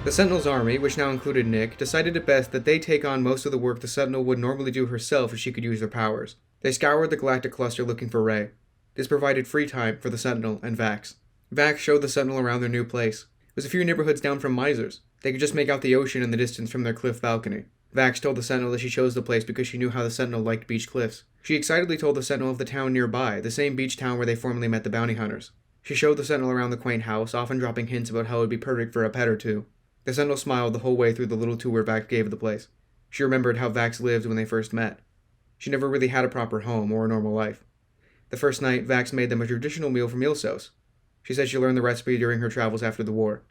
The Sentinel's army, which now included Nick, decided it best that they take on most of the work the Sentinel would normally do herself if she could use their powers. They scoured the galactic cluster looking for Ray. This provided free time for the Sentinel and Vaxx. Vaxx showed the Sentinel around their new place. It was a few neighborhoods down from Miser's. They could just make out the ocean in the distance from their cliff balcony. Vaxx told the Sentinel that she chose the place because she knew how the Sentinel liked beach cliffs. She excitedly told the Sentinel of the town nearby, the same beach town where they formerly met the bounty hunters. She showed the Sentinel around the quaint house, often dropping hints about how it would be perfect for a pet or two. The Sentinel smiled the whole way through the little tour Vaxx gave of the place. She remembered how Vaxx lived when they first met. She never really had a proper home or a normal life. The first night, Vaxx made them a traditional meal from eel sauce. She said she learned the recipe during her travels after the war.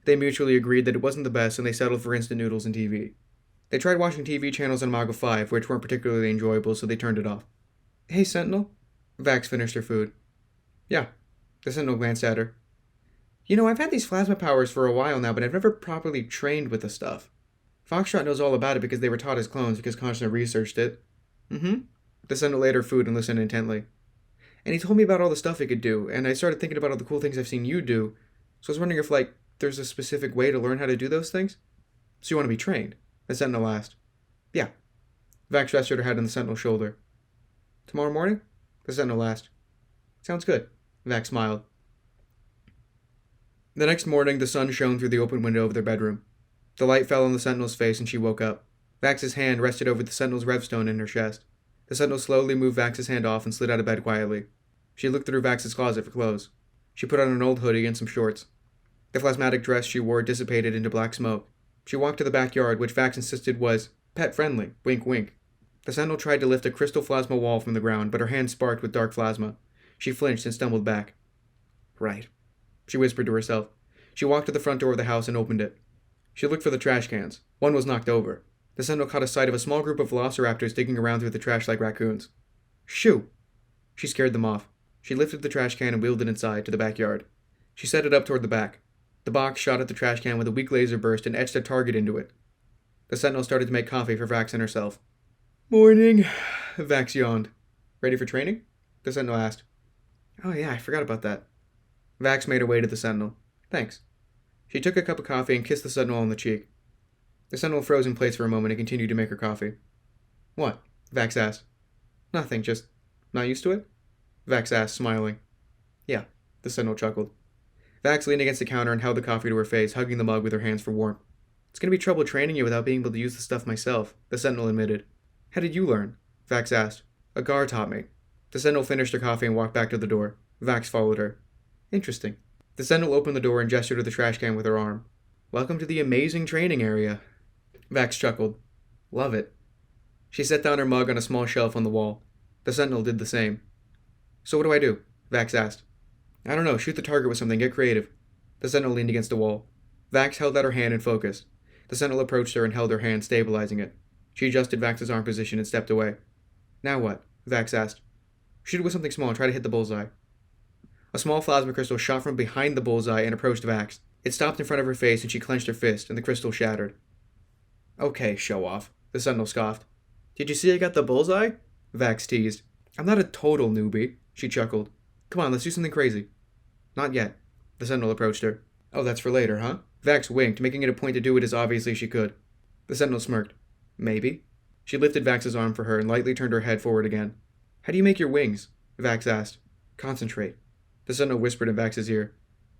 They mutually agreed that it wasn't the best, and they settled for instant noodles and TV. They tried watching TV channels on Maga 5, which weren't particularly enjoyable, so they turned it off. "Hey, Sentinel?" Vaxx finished her food. "Yeah." The Sentinel glanced at her. "You know, I've had these plasma powers for a while now, but I've never properly trained with the stuff. Foxtrot knows all about it because they were taught as clones because Constantine researched it." "Mm-hmm." The Sentinel ate her food and listened intently. "And he told me about all the stuff he could do, and I started thinking about all the cool things I've seen you do, so I was wondering if, there's a specific way to learn how to do those things?" "So you want to be trained?" The Sentinel asked. "Yeah." Vaxx rested her head on the Sentinel's shoulder. "Tomorrow morning?" The Sentinel asked. "Sounds good." Vaxx smiled. The next morning, the sun shone through the open window of their bedroom. The light fell on the Sentinel's face and she woke up. Vaxx's hand rested over the Sentinel's revstone in her chest. The Sentinel slowly moved Vaxx's hand off and slid out of bed quietly. She looked through Vaxx's closet for clothes. She put on an old hoodie and some shorts. The plasmatic dress she wore dissipated into black smoke. She walked to the backyard, which Vaxx insisted was pet-friendly, wink wink. The Sentinel tried to lift a crystal plasma wall from the ground, but her hand sparked with dark plasma. She flinched and stumbled back. "Right," she whispered to herself. She walked to the front door of the house and opened it. She looked for the trash cans. One was knocked over. The Sentinel caught a sight of a small group of velociraptors digging around through the trash like raccoons. "Shoo!" She scared them off. She lifted the trash can and wheeled it inside, to the backyard. She set it up toward the back. The box shot at the trash can with a weak laser burst and etched a target into it. The Sentinel started to make coffee for Vaxx and herself. "Morning," Vaxx yawned. "Ready for training?" The Sentinel asked. "Oh yeah, I forgot about that." Vaxx made her way to the Sentinel. "Thanks." She took a cup of coffee and kissed the Sentinel on the cheek. The Sentinel froze in place for a moment and continued to make her coffee. "What?" Vaxx asked. "Nothing, just not used to it?" Vaxx asked, smiling. "Yeah," the Sentinel chuckled. Vaxx leaned against the counter and held the coffee to her face, hugging the mug with her hands for warmth. "It's going to be trouble training you without being able to use the stuff myself," the Sentinel admitted. "How did you learn?" Vaxx asked. "A guard taught me." The Sentinel finished her coffee and walked back to the door. Vaxx followed her. "Interesting." The Sentinel opened the door and gestured to the trash can with her arm. "Welcome to the amazing training area." Vaxx chuckled. "Love it." She set down her mug on a small shelf on the wall. The Sentinel did the same. "So what do I do?" Vaxx asked. "I don't know, shoot the target with something, get creative." The Sentinel leaned against the wall. Vaxx held out her hand and focused. The Sentinel approached her and held her hand, stabilizing it. She adjusted Vaxx's arm position and stepped away. "Now what?" Vaxx asked. "Shoot it with something small and try to hit the bullseye." A small plasma crystal shot from behind the bullseye and approached Vaxx. It stopped in front of her face and she clenched her fist, and the crystal shattered. "Okay, show off," the Sentinel scoffed. "Did you see I got the bullseye?" Vaxx teased. "I'm not a total newbie," she chuckled. "Come on, let's do something crazy." "Not yet." The Sentinel approached her. "Oh, that's for later, huh?" Vaxx winked, making it a point to do it as obviously as she could. The Sentinel smirked. "Maybe." She lifted Vaxx's arm for her and lightly turned her head forward again. "How do you make your wings?" Vaxx asked. "Concentrate." The Sentinel whispered in Vaxx's ear.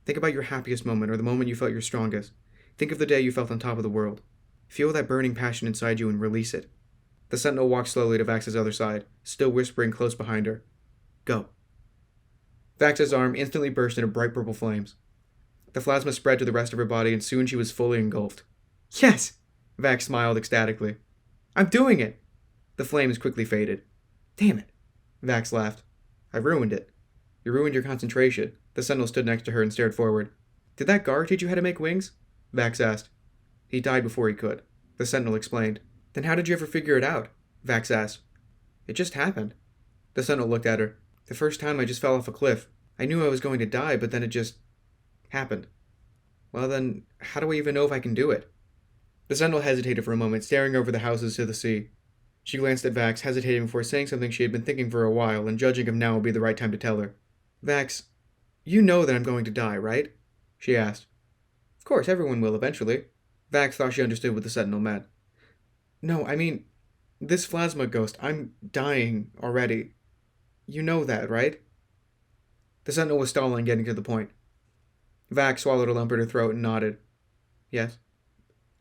"Think about your happiest moment or the moment you felt your strongest. Think of the day you felt on top of the world. Feel that burning passion inside you and release it." The Sentinel walked slowly to Vaxx's other side, still whispering close behind her. "Go." Vaxx's arm instantly burst into bright purple flames. The plasma spread to the rest of her body, and soon she was fully engulfed. "Yes!" Vaxx smiled ecstatically. "I'm doing it!" The flames quickly faded. "Damn it!" Vaxx laughed. "I ruined it." "You ruined your concentration." The Sentinel stood next to her and stared forward. "Did that guard teach you how to make wings?" Vaxx asked. "He died before he could," the Sentinel explained. "Then how did you ever figure it out?" Vaxx asked. "It just happened." The Sentinel looked at her. "The first time I just fell off a cliff. I knew I was going to die, but then it just happened." "Well then, how do I even know if I can do it?" The Sentinel hesitated for a moment, staring over the houses to the sea. She glanced at Vaxx, hesitating before saying something she had been thinking for a while, and judging if now would be the right time to tell her. "Vaxx, you know that I'm going to die, right?" she asked. Of course, everyone will eventually. Vaxx thought she understood what the Sentinel meant. No, I mean, this plasma ghost, I'm dying already. You know that, right? The Sentinel was stalling, getting to the point. Vaxx swallowed a lump in her throat and nodded. Yes.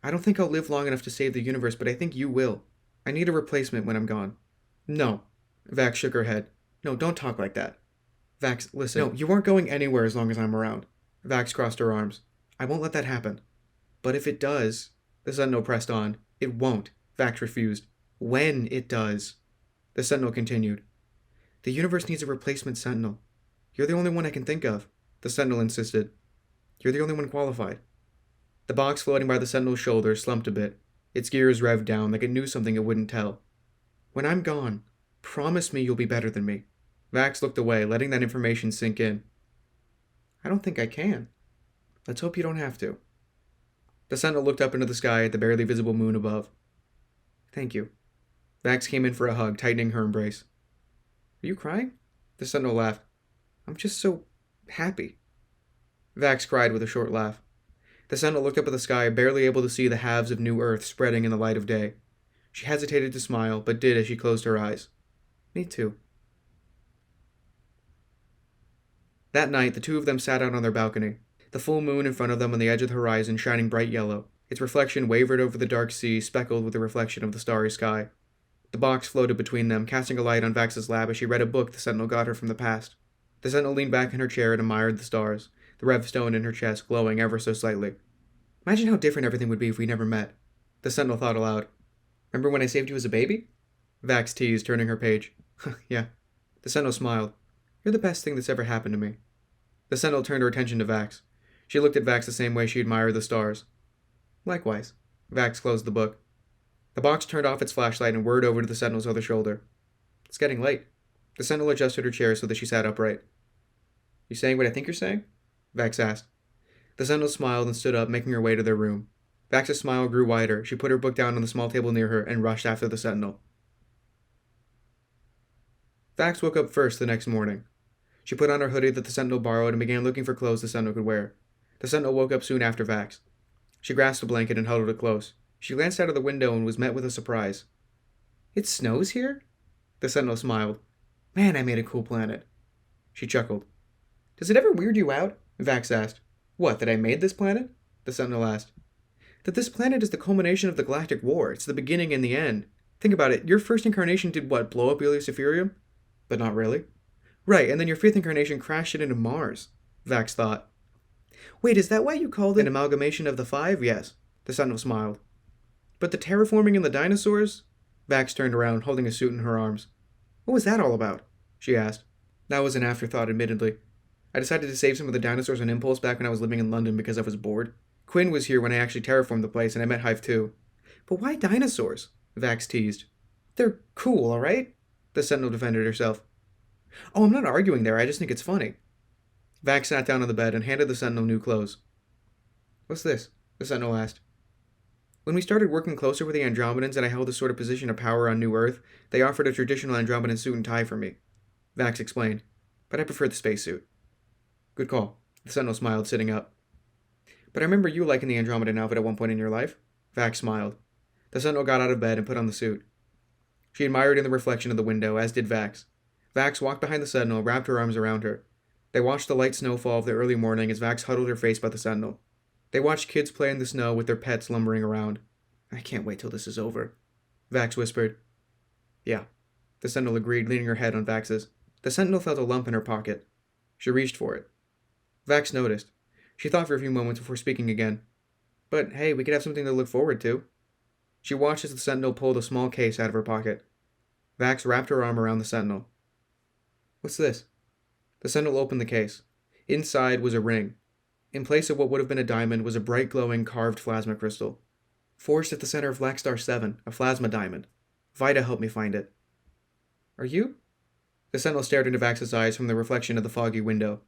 I don't think I'll live long enough to save the universe, but I think you will. I need a replacement when I'm gone. No. Vaxx shook her head. No, don't talk like that. Vaxx, listen. No, you aren't going anywhere as long as I'm around. Vaxx crossed her arms. I won't let that happen. But if it does, the Sentinel pressed on. It won't. Vaxx refused. When it does. The Sentinel continued. The universe needs a replacement Sentinel. You're the only one I can think of. The Sentinel insisted. You're the only one qualified. The box floating by the Sentinel's shoulder slumped a bit. Its gears revved down like it knew something it wouldn't tell. When I'm gone, promise me you'll be better than me. Vaxx looked away, letting that information sink in. I don't think I can. Let's hope you don't have to. The Sentinel looked up into the sky at the barely visible moon above. Thank you. Vaxx came in for a hug, tightening her embrace. Are you crying? The Sentinel laughed. I'm just so happy. Vaxx cried with a short laugh. The Sentinel looked up at the sky, barely able to see the halves of new Earth spreading in the light of day. She hesitated to smile, but did as she closed her eyes. Me too. That night, the two of them sat out on their balcony, the full moon in front of them on the edge of the horizon shining bright yellow. Its reflection wavered over the dark sea, speckled with the reflection of the starry sky. The box floated between them, casting a light on Vax's lap as she read a book the Sentinel got her from the past. The Sentinel leaned back in her chair and admired the stars, the revstone in her chest glowing ever so slightly. Imagine how different everything would be if we never met. The Sentinel thought aloud. Remember when I saved you as a baby? Vaxx teased, turning her page. Yeah. The Sentinel smiled. You're the best thing that's ever happened to me. The Sentinel turned her attention to Vaxx. She looked at Vaxx the same way she admired the stars. Likewise. Vaxx closed the book. The box turned off its flashlight and whirred over to the Sentinel's other shoulder. It's getting late. The Sentinel adjusted her chair so that she sat upright. You saying what I think you're saying? Vaxx asked. The Sentinel smiled and stood up, making her way to their room. Vax's smile grew wider. She put her book down on the small table near her and rushed after the Sentinel. Vaxx woke up first the next morning. She put on her hoodie that the Sentinel borrowed and began looking for clothes the Sentinel could wear. The Sentinel woke up soon after Vaxx. She grasped a blanket and huddled it close. She glanced out of the window and was met with a surprise. It snows here? The Sentinel smiled. Man, I made a cool planet. She chuckled. Does it ever weird you out? Vaxx asked. What, that I made this planet? The Sentinel asked. That this planet is the culmination of the Galactic War. It's the beginning and the end. Think about it. Your first incarnation did what, blow up Helios Epherium? But not really. Right, and then your fifth incarnation crashed it into Mars. Vaxx thought. Wait, is that why you called it an amalgamation of the five? Yes. The Sentinel smiled. But the terraforming and the dinosaurs? Vaxx turned around, holding a suit in her arms. What was that all about? She asked. That was an afterthought, admittedly. I decided to save some of the dinosaurs on impulse back when I was living in London because I was bored. Quinn was here when I actually terraformed the place, and I met Hive too. But why dinosaurs? Vaxx teased. They're cool, alright? The Sentinel defended herself. Oh, I'm not arguing there, I just think it's funny. Vaxx sat down on the bed and handed the Sentinel new clothes. What's this? The Sentinel asked. When we started working closer with the Andromedans and I held a sort of position of power on New Earth, they offered a traditional Andromedan suit and tie for me. Vaxx explained. But I prefer the spacesuit. Good call. The Sentinel smiled, sitting up. But I remember you liking the Andromedan outfit at one point in your life. Vaxx smiled. The Sentinel got out of bed and put on the suit. She admired in the reflection of the window, as did Vaxx. Vaxx walked behind the Sentinel, wrapped her arms around her. They watched the light snowfall of the early morning as Vaxx huddled her face by the Sentinel. They watched kids play in the snow with their pets lumbering around. I can't wait till this is over. Vaxx whispered. Yeah. The Sentinel agreed, leaning her head on Vax's. The Sentinel felt a lump in her pocket. She reached for it. Vaxx noticed. She thought for a few moments before speaking again. But hey, we could have something to look forward to. She watched as the Sentinel pulled a small case out of her pocket. Vaxx wrapped her arm around the Sentinel. What's this? The Sentinel opened the case. Inside was a ring. In place of what would have been a diamond was a bright glowing carved plasma crystal. Forged at the center of Black Star 7, a plasma diamond. Vida helped me find it. Are you? The Sentinel stared into Vax's eyes from the reflection of the foggy window.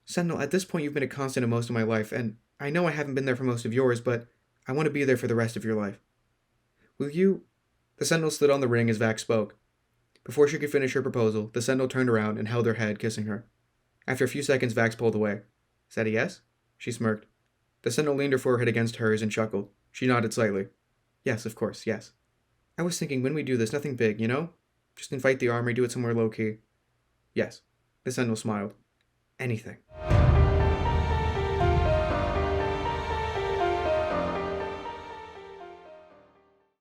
Sentinel, at this point you've been a constant in most of my life, and I know I haven't been there for most of yours, but I want to be there for the rest of your life. Will you? The Sentinel slid on the ring as Vaxx spoke. Before she could finish her proposal, the Sentinel turned around and held her head, kissing her. After a few seconds, Vaxx pulled away. Is that a yes? She smirked. The Sentinel leaned her forehead against hers and chuckled. She nodded slightly. Yes, of course, yes. I was thinking when we do this, nothing big, you know? Just invite the army, do it somewhere low-key. Yes. The Sentinel smiled. Anything.